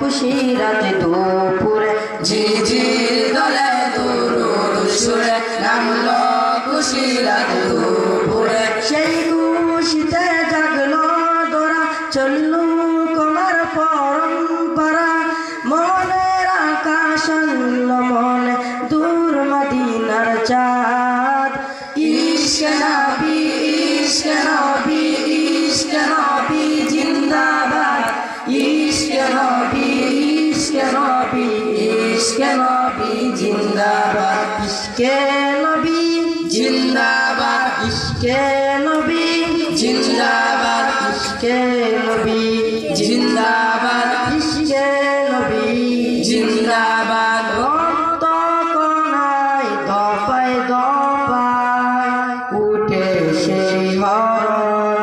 খুশি রাত দুপুরে ঝিঝির দলে দুরুদ সুরে নামলো খুশি রাত দুপুরে সেই খুশিতে জাগলো দোরা চললু কমার পরম্পরা মনের আকাশ আনলো মনে দূর মদিনার চাঁদ ইশকে নবী ইশকে নবী ইশকে নবী জিন্দাবাদ ইশকে নবী ইশকে নবী ইশকে নবী জিন্দাবাদ ইশকে নবী জিন্দাবাদ ইশকে নবী জিন্দাবাদ ইশকে নবী জিন্দাবাদ ইশকে নবী জিন্দাবাদ রক্ত কণায় দফায় দফায় উঠে সেই হরণ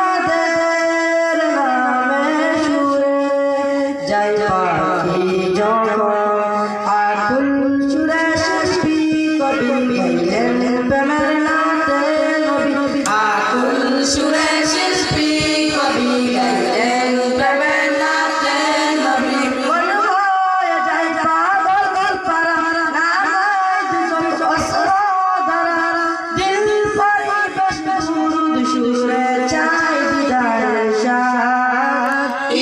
মুহাম্মাদের নামে সুরে যাই পাখি যখন আকুল সুরে শিল্পী কবি গাইলেন প্রেমের নাতে নবী আকুল সুরে শিল্পী কবি গাইলেন প্রেমের নাতে নবী মন হয়ে যায় পাগল পারা নামায় দুজন অস্ত্র ধরা দিল পরিবেশ সুরুদ সুরে চাই দিদার শাহ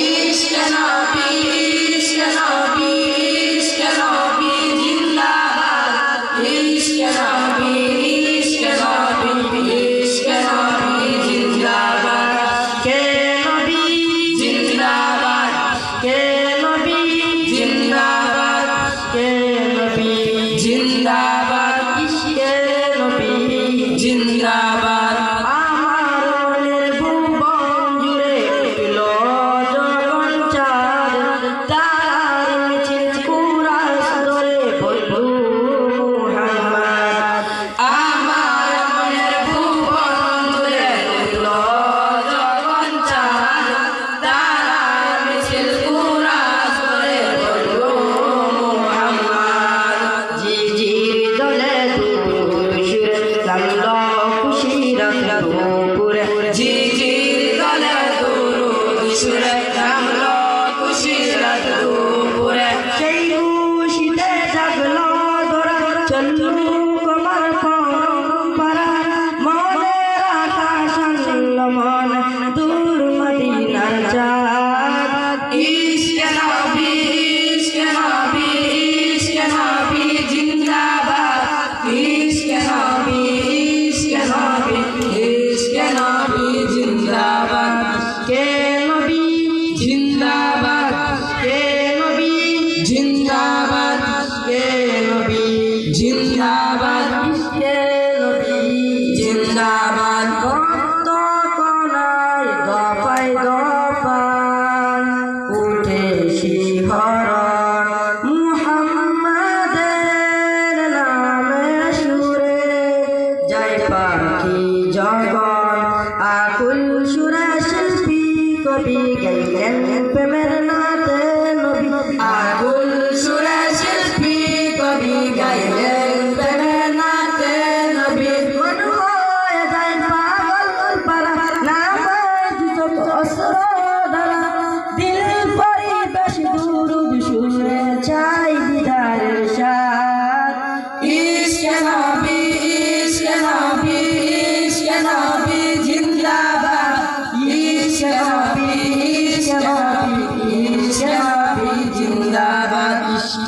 ইশকে নবী ইশকে নবী ইশকে নবী জিন্দাবাদ ইশকে নবী ইশকে নবী ইশকে নবী জিন্দাবাদ কে নবী জিন্দাবাদ কে নবী জিন্দাবাদ কে নবী জিন্দাবাদ ইশকে নবী জিন্দাবাদ আমার মনের ভুবন জুড়ে উঠল যখন চাঁদ তারার মিছিল কুরাশ ধরে বলবো মুহাম্মদ আমার মনের ভুবন জুড়ে উঠল যখন চাঁদ তারার মিছিল কুরাশ ধরে বলল মুহাম্মদ ঝিঝির দলে দুরুদ সুরে নামলো খুশি রাত দুপুরে ঝিঝির দলে দুরুদ সুরে নামলো খুশি রাত দুপুরে সেই খুশিতে জাগলো দোরা চললু কমার পরম্পরা মনের আকাশ আনলো মনে দূর মদিনার চাঁদ ইশকে নবী ইশকে নবী ইশকে নবী জিন্দাবাদ ইশকে নবী ইশকে নবী ইশকে নবী জিন্দাবাদ কে নবী জিন্দাবাদ কে নবী জিন্দাবাদ কে নবী জিন্দাবাদ কে নবী জিন্দাবাদ রক্ত কণায় দফায় দফায় উঠে শিহরণ মুহাম্মাদের নামে সুরে যাই পাখি জগন আকুল সুরে শিল্পী কবি গাইলেন প্রেমের নাতে নবী আকুল সুরে শিল্পী কবি গাইলেন প্রেমের নাতে নবী মন হয়ে যায় পাগল পারা নামায় দুজন অস্ত্র ধরা দিল পরিবেশ দুরুদ সুরে চাই দিদারের শাহ ইশকে নবী ইশকে নবী ইশকে নবী জিন্দাবাদ ইশকে নবী ইশকে নবী ইশকে নবী জিন্দাবাদ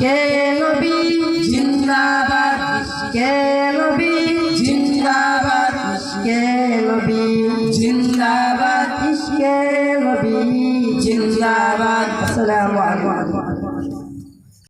কে নবী জিন্দাবাদ কে